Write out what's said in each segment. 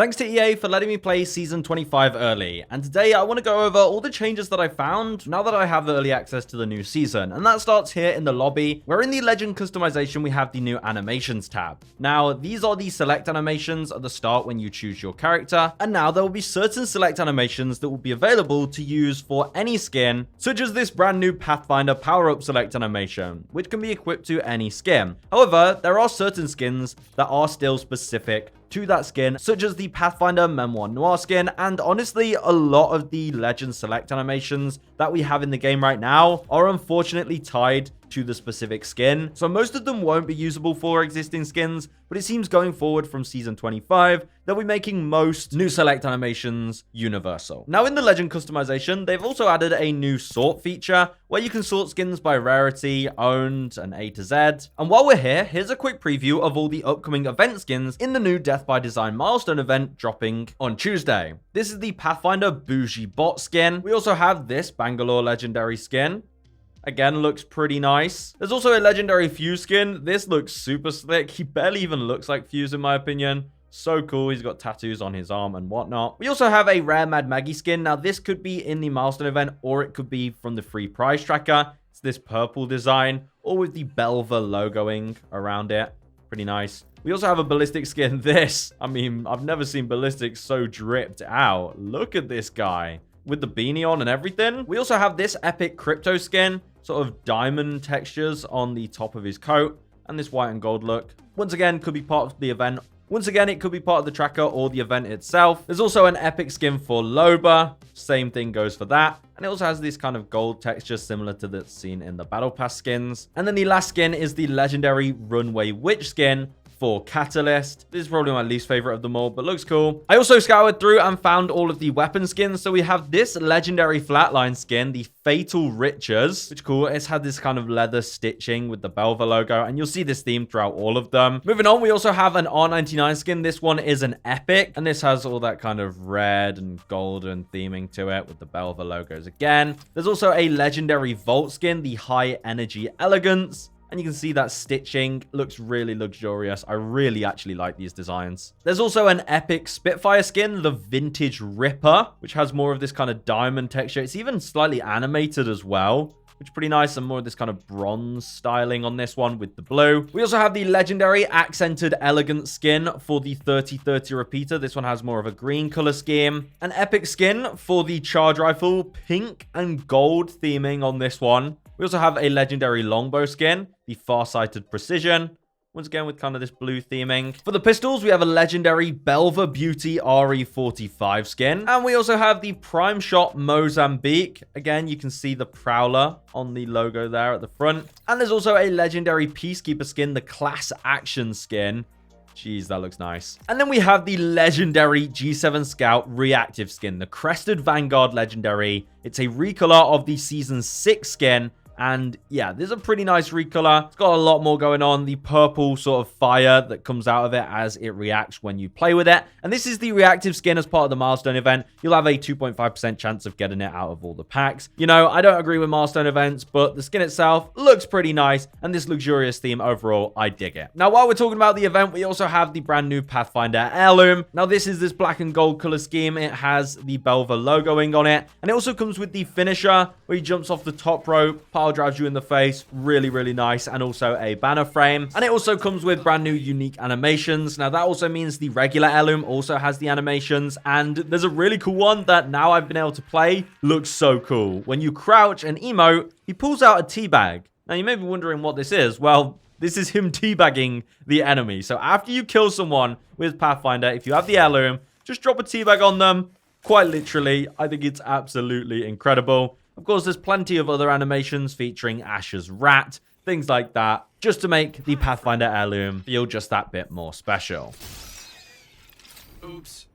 Thanks to EA for letting me play Season 25 early, and today I want to go over all the changes that I found now that I have early access to the new season, and that starts here in the lobby, where in the Legend customization we have the new Animations tab. Now, these are the select animations at the start when you choose your character, and now there will be certain select animations that will be available to use for any skin, such as this brand new Pathfinder power-up select animation, which can be equipped to any skin. However, there are certain skins that are still specific to that skin, such as the Pathfinder Memoir Noir skin, and honestly, a lot of the Legend select animations that we have in the game right now are unfortunately tied to the specific skin, so most of them won't be usable for existing skins, but it seems going forward from Season 25, they'll be making most new select animations universal. Now in the Legend customization, they've also added a new sort feature, where you can sort skins by rarity, owned, and A to Z. And while we're here, here's a quick preview of all the upcoming event skins in the new Death by Design milestone event dropping on Tuesday. This is the Pathfinder Bougie Bot skin. We also have this Bangalore Legendary skin. Again, looks pretty nice. There's also a legendary Fuse skin. This looks super slick. He barely even looks like Fuse in my opinion. So cool. He's got tattoos on his arm and whatnot. We also have a rare Mad Maggie skin. Now, this could be in the milestone event, or it could be from the free prize tracker. It's this purple design, or with the Belva logoing around it. Pretty nice. We also have a ballistic skin. I mean, I've never seen ballistic so dripped out. Look at this guy with the beanie on and everything. We also have this epic crypto skin, sort of diamond textures on the top of his coat, and this white and gold look. Once again, could be part of the event. Once again, it could be part of the tracker or the event itself. There's also an epic skin for Loba. Same thing goes for that. And it also has this kind of gold texture similar to that seen in the Battle Pass skins. And then the last skin is the legendary Runway Witch skin for Catalyst. This is probably my least favorite of them all, but looks cool. I also scoured through and found all of the weapon skins. So we have this legendary Flatline skin, the Fatal Riches, which is cool. It's had this kind of leather stitching with the Belva logo, and you'll see this theme throughout all of them. Moving on, we also have an R99 skin. This one is an epic, and this has all that kind of red and golden theming to it with the Belva logos again. There's also a legendary Vault skin, the High Energy Elegance. And you can see that stitching looks really luxurious. I really actually like these designs. There's also an epic Spitfire skin, the Vintage Ripper, which has more of this kind of diamond texture. It's even slightly animated as well, which is pretty nice, and more of this kind of bronze styling on this one with the blue. We also have the legendary Accented Elegant skin for the 3030 repeater. This one has more of a green color scheme. An epic skin for the Charge Rifle, pink and gold theming on this one. We also have a legendary longbow skin, the Farsighted Precision, once again with kind of this blue theming. For the pistols, we have a legendary Belva Beauty RE45 skin. And we also have the Prime Shot Mozambique. Again, you can see the Prowler on the logo there at the front. And there's also a legendary Peacekeeper skin, the Class Action skin. Jeez, that looks nice. And then we have the legendary G7 Scout Reactive skin, the Crested Vanguard Legendary. It's a recolor of the Season 6 skin. And yeah, this is a pretty nice recolor. It's got a lot more going on. The purple sort of fire that comes out of it as it reacts when you play with it. And this is the reactive skin as part of the milestone event. You'll have a 2.5% chance of getting it out of all the packs. You know, I don't agree with milestone events, but the skin itself looks pretty nice. And this luxurious theme overall, I dig it. Now, while we're talking about the event, we also have the brand new Pathfinder Heirloom. Now, this is this black and gold color scheme. It has the Belva logoing on it. And it also comes with the finisher, where he jumps off the top rope, drives you in the face. Really, really nice. And also a banner frame. And it also comes with brand new unique animations. Now, that also means the regular heirloom also has the animations. And there's a really cool one that now I've been able to play. Looks so cool. When you crouch and emote, he pulls out a teabag. Now, you may be wondering what this is. Well, this is him teabagging the enemy. So after you kill someone with Pathfinder, if you have the heirloom, just drop a teabag on them. Quite literally, I think it's absolutely incredible. Of course, there's plenty of other animations featuring Ash's rat, things like that, just to make the Pathfinder Heirloom feel just that bit more special. Oops.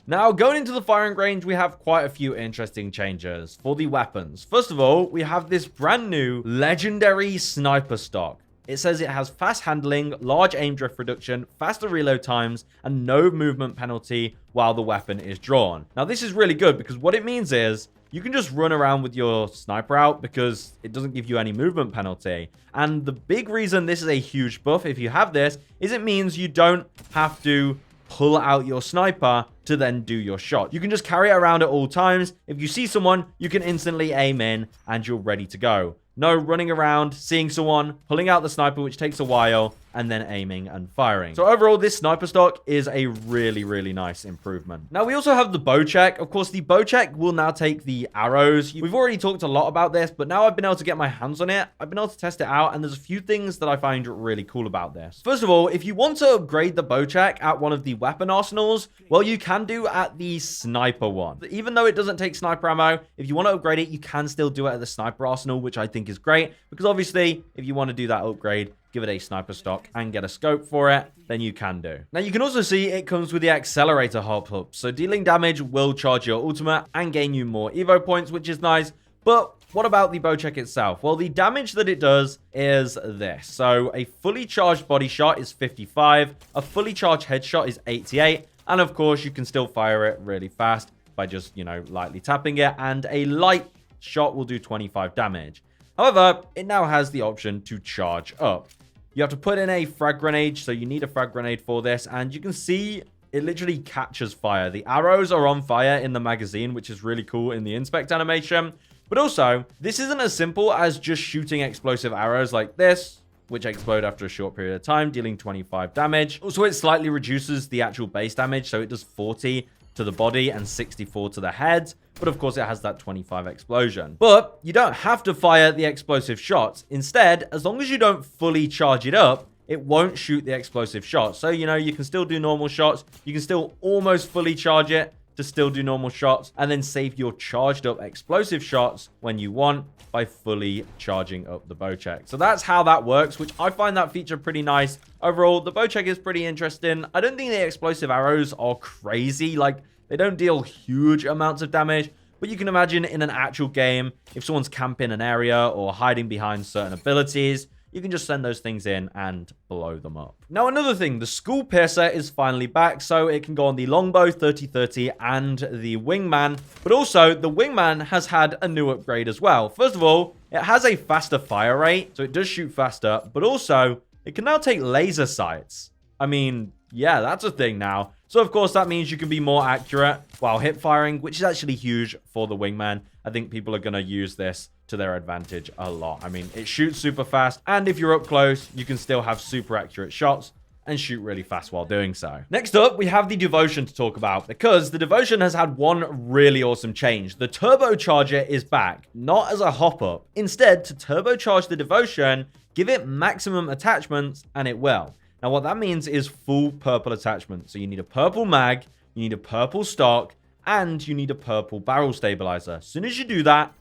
Now, going into the firing range, we have quite a few interesting changes for the weapons. First of all, we have this brand new legendary sniper stock. It says it has fast handling, large aim drift reduction, faster reload times, and no movement penalty while the weapon is drawn. Now, this is really good because what it means is you can just run around with your sniper out because it doesn't give you any movement penalty. And the big reason this is a huge buff if you have this is it means you don't have to pull out your sniper to then do your shot. You can just carry it around at all times. If you see someone, you can instantly aim in and you're ready to go. No running around, seeing someone, pulling out the sniper, which takes a while, and then aiming and firing. So overall, this sniper stock is a really, really nice improvement. Now, we also have the Bocek. Of course, the Bocek will now take the arrows. We've already talked a lot about this, but now I've been able to get my hands on it. I've been able to test it out, and there's a few things that I find really cool about this. First of all, if you want to upgrade the Bocek at one of the weapon arsenals, well, you can do at the sniper one. Even though it doesn't take sniper ammo, if you want to upgrade it, you can still do it at the sniper arsenal, which I think is great, because obviously, if you want to do that upgrade, give it a sniper stock and get a scope for it, then you can do. Now, you can also see it comes with the accelerator hop-up, so dealing damage will charge your ultimate and gain you more Evo points, which is nice. But what about the Bocek itself? Well, the damage that it does is this. So a fully charged body shot is 55, a fully charged headshot is 88, and of course, you can still fire it really fast by just, lightly tapping it, and a light shot will do 25 damage. However, it now has the option to charge up. You have to put in a frag grenade, so you need a frag grenade for this, and you can see it literally catches fire. The arrows are on fire in the magazine, which is really cool in the inspect animation. But also, this isn't as simple as just shooting explosive arrows like this, which explode after a short period of time, dealing 25 damage. Also, it slightly reduces the actual base damage, so it does 40 to the body and 64 to the head. But of course, it has that 25 explosion. But you don't have to fire the explosive shots. Instead, as long as you don't fully charge it up, it won't shoot the explosive shots. So, you can still do normal shots. You can still almost fully charge it to still do normal shots, and then save your charged up explosive shots when you want by fully charging up the Bocek. So that's how that works, which I find that feature pretty nice. Overall, the Bocek is pretty interesting. I don't think the explosive arrows are crazy. Like, they don't deal huge amounts of damage, but you can imagine in an actual game, if someone's camping an area or hiding behind certain abilities, you can just send those things in and blow them up. Now, another thing, the Skull Piercer is finally back, so it can go on the Longbow 30-30 and the Wingman, but also the Wingman has had a new upgrade as well. First of all, it has a faster fire rate, so it does shoot faster, but also it can now take laser sights. I mean, yeah, that's a thing now. So, of course, that means you can be more accurate while hip firing, which is actually huge for the Wingman. I think people are going to use this to their advantage a lot. I mean, it shoots super fast, and if you're up close, you can still have super accurate shots and shoot really fast while doing so. Next up, we have the Devotion to talk about, because the Devotion has had one really awesome change. The Turbocharger is back, not as a hop-up. Instead, to turbocharge the Devotion, give it maximum attachments, and it will. Now, what that means is full purple attachment. So you need a purple mag, you need a purple stock, and you need a purple barrel stabilizer. As soon as you do that,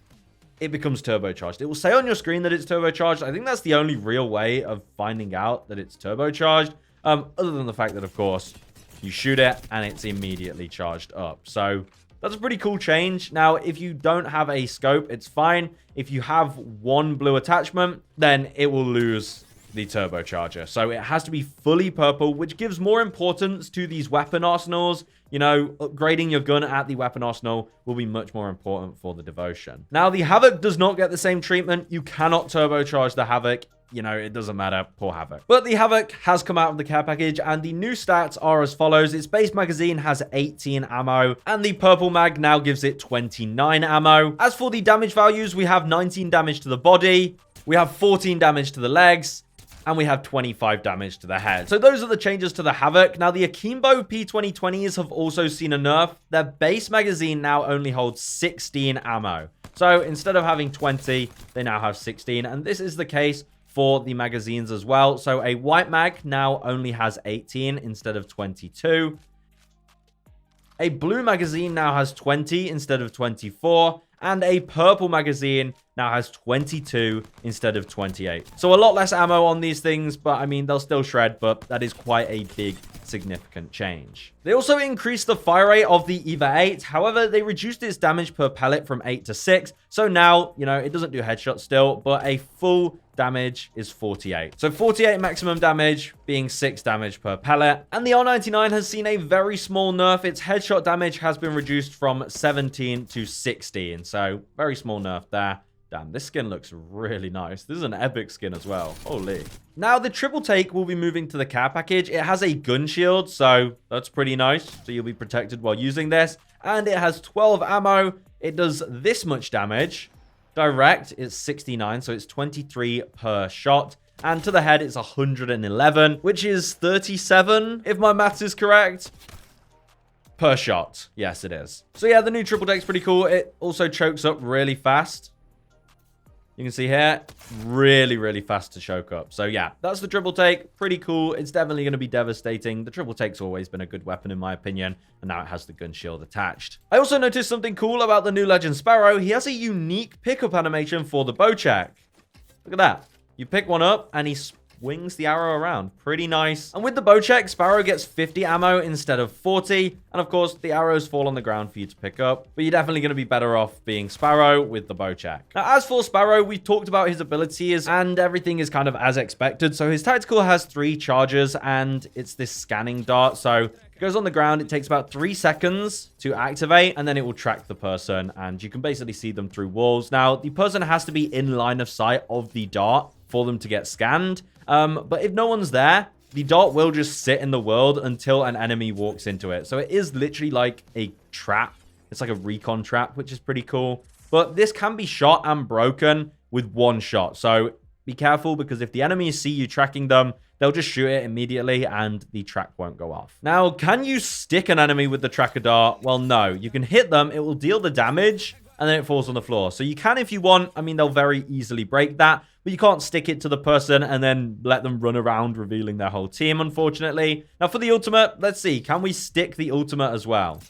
it becomes turbocharged. It will say on your screen that it's turbocharged. I think that's the only real way of finding out that it's turbocharged. Other than the fact that, of course, you shoot it and it's immediately charged up. So that's a pretty cool change. Now, if you don't have a scope, it's fine. If you have one blue attachment, then it will lose the turbocharger. So it has to be fully purple, which gives more importance to these weapon arsenals. Upgrading your gun at the weapon arsenal will be much more important for the Devotion. Now, the Havoc does not get the same treatment. You cannot turbocharge the Havoc. It doesn't matter. Poor Havoc. But the Havoc has come out of the care package, and the new stats are as follows. Its base magazine has 18 ammo, and the purple mag now gives it 29 ammo. As for the damage values, we have 19 damage to the body, we have 14 damage to the legs, and we have 25 damage to the head. So those are the changes to the Havoc. Now, the Akimbo P2020s have also seen a nerf. Their base magazine now only holds 16 ammo. So instead of having 20, they now have 16. And this is the case for the magazines as well. So a white mag now only has 18 instead of 22. A blue magazine now has 20 instead of 24. And a purple magazine now has 22 instead of 28. So a lot less ammo on these things, but I mean, they'll still shred, but that is quite a big, significant change. They also increased the fire rate of the EVA 8. However, they reduced its damage per pellet from 8 to 6. So now, it doesn't do headshots still, but a full damage is 48. So 48 maximum damage being 6 damage per pellet. And the R99 has seen a very small nerf. Its headshot damage has been reduced from 17 to 16. So very small nerf there. Damn, this skin looks really nice. This is an epic skin as well. Holy. Now, the triple take will be moving to the care package. It has a gun shield, so that's pretty nice. So you'll be protected while using this. And it has 12 ammo. It does this much damage. Direct, it's 69, so it's 23 per shot. And to the head, it's 111, which is 37, if my maths is correct. Per shot. Yes, it is. So yeah, the new triple take's pretty cool. It also chokes up really fast. You can see here, really, really fast to choke up. So yeah, that's the triple take. Pretty cool. It's definitely going to be devastating. The triple take's always been a good weapon in my opinion. And now it has the gun shield attached. I also noticed something cool about the new Legend Sparrow. He has a unique pickup animation for the Bocek. Look at that. You pick one up and he swings the arrow around. Pretty nice. And with the Bocek, Sparrow gets 50 ammo instead of 40. And of course, the arrows fall on the ground for you to pick up. But you're definitely going to be better off being Sparrow with the Bocek. Now, as for Sparrow, we talked about his abilities and everything is kind of as expected. So his tactical has 3 charges and it's this scanning dart. So it goes on the ground. It takes about 3 seconds to activate and then it will track the person. And you can basically see them through walls. Now, the person has to be in line of sight of the dart for them to get scanned. But if no one's there, the dart will just sit in the world until an enemy walks into it. So it is literally like a trap. It's like a recon trap, which is pretty cool. But this can be shot and broken with 1 shot. So be careful because if the enemies see you tracking them, they'll just shoot it immediately and the track won't go off. Now, can you stick an enemy with the tracker dart? Well, no. You can hit them. It will deal the damage and then it falls on the floor. So you can if you want. I mean, they'll very easily break that. But you can't stick it to the person and then let them run around revealing their whole team, unfortunately. Now, for the ultimate, let's see. Can we stick the ultimate as well?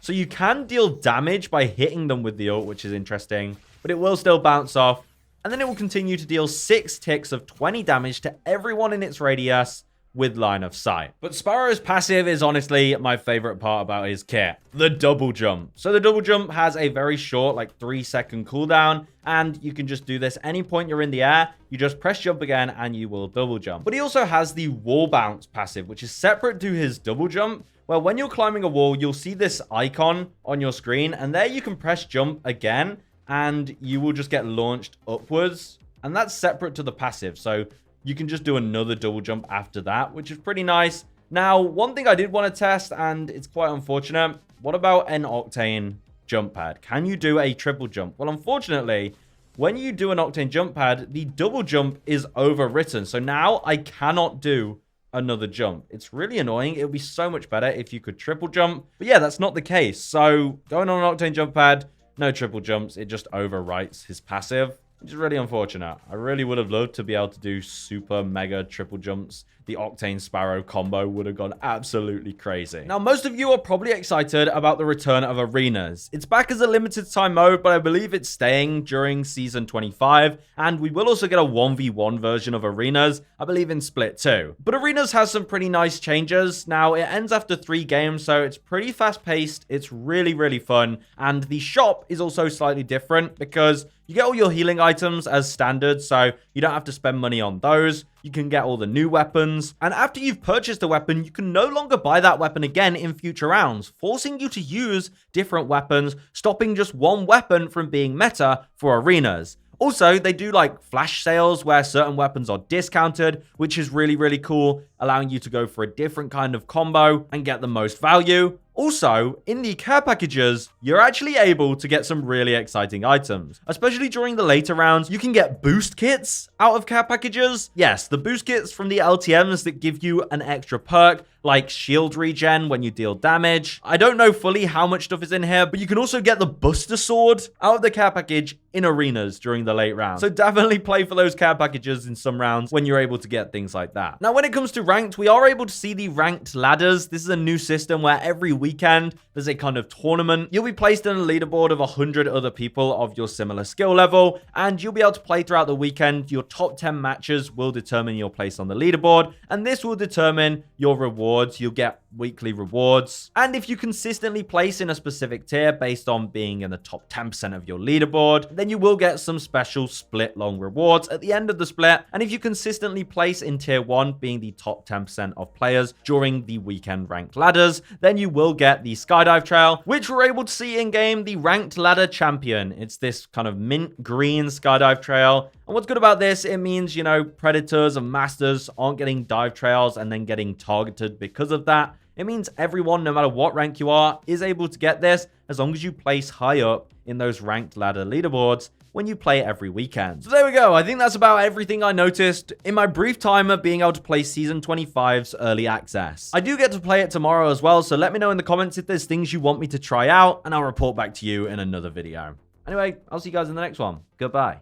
So you can deal damage by hitting them with the ult, which is interesting. But it will still bounce off. And then it will continue to deal 6 ticks of 20 damage to everyone in its radius with line of sight. But Sparrow's passive is honestly my favorite part about his kit, the double jump. So the double jump has a very short, like 3-second cooldown, and you can just do this any point you're in the air. You just press jump again and you will double jump. But he also has the wall bounce passive, which is separate to his double jump, where when you're climbing a wall, you'll see this icon on your screen, and there you can press jump again, and you will just get launched upwards. And that's separate to the passive. So you can just do another double jump after that, which is pretty nice. Now, one thing I did want to test, and it's quite unfortunate. What about an Octane jump pad? Can you do a triple jump? Well, unfortunately, when you do an Octane jump pad, the double jump is overwritten. So now I cannot do another jump. It's really annoying. It would be so much better if you could triple jump. But yeah, that's not the case. So going on an Octane jump pad, no triple jumps. It just overwrites his passive, which is really unfortunate. I really would have loved to be able to do super mega triple jumps. The Octane Sparrow combo would have gone absolutely crazy. Now, most of you are probably excited about the return of Arenas. It's back as a limited time mode, but I believe it's staying during Season 25. And we will also get a 1v1 version of Arenas, I believe in Split 2. But Arenas has some pretty nice changes. Now, it ends after 3 games, so it's pretty fast-paced. It's really, really fun. And the shop is also slightly different because you get all your healing items as standard, so you don't have to spend money on those. You can get all the new weapons. And after you've purchased a weapon, you can no longer buy that weapon again in future rounds, forcing you to use different weapons, stopping just one weapon from being meta for Arenas. Also, they do like flash sales where certain weapons are discounted, which is really, really cool, allowing you to go for a different kind of combo and get the most value. Also, in the care packages, you're actually able to get some really exciting items. Especially during the later rounds, you can get boost kits out of care packages. Yes, the boost kits from the LTMs that give you an extra perk, like shield regen when you deal damage. I don't know fully how much stuff is in here, but you can also get the Buster Sword out of the care package in Arenas during the late rounds. So definitely play for those care packages in some rounds when you're able to get things like that. Now, when it comes to ranked, we are able to see the ranked ladders. This is a new system where every weekend there's a kind of tournament. You'll be placed in a leaderboard of 100 other people of your similar skill level, and you'll be able to play throughout the weekend. Your top 10 matches will determine your place on the leaderboard, and this will determine your rewards. You'll get weekly rewards. And if you consistently place in a specific tier based on being in the top 10% of your leaderboard, then you will get some special split long rewards at the end of the split. And if you consistently place in tier 1, being the top 10% of players during the weekend ranked ladders, then you will get the skydive trail, which we're able to see in game, the ranked ladder champion. It's this kind of mint green skydive trail. And what's good about this, it means, you know, predators and masters aren't getting dive trails and then getting targeted because of that. It means everyone, no matter what rank you are, is able to get this as long as you place high up in those ranked ladder leaderboards when you play every weekend. So there we go. I think that's about everything I noticed in my brief time of being able to play Season 25's early access. I do get to play it tomorrow as well, so let me know in the comments if there's things you want me to try out, and I'll report back to you in another video. Anyway, I'll see you guys in the next one. Goodbye.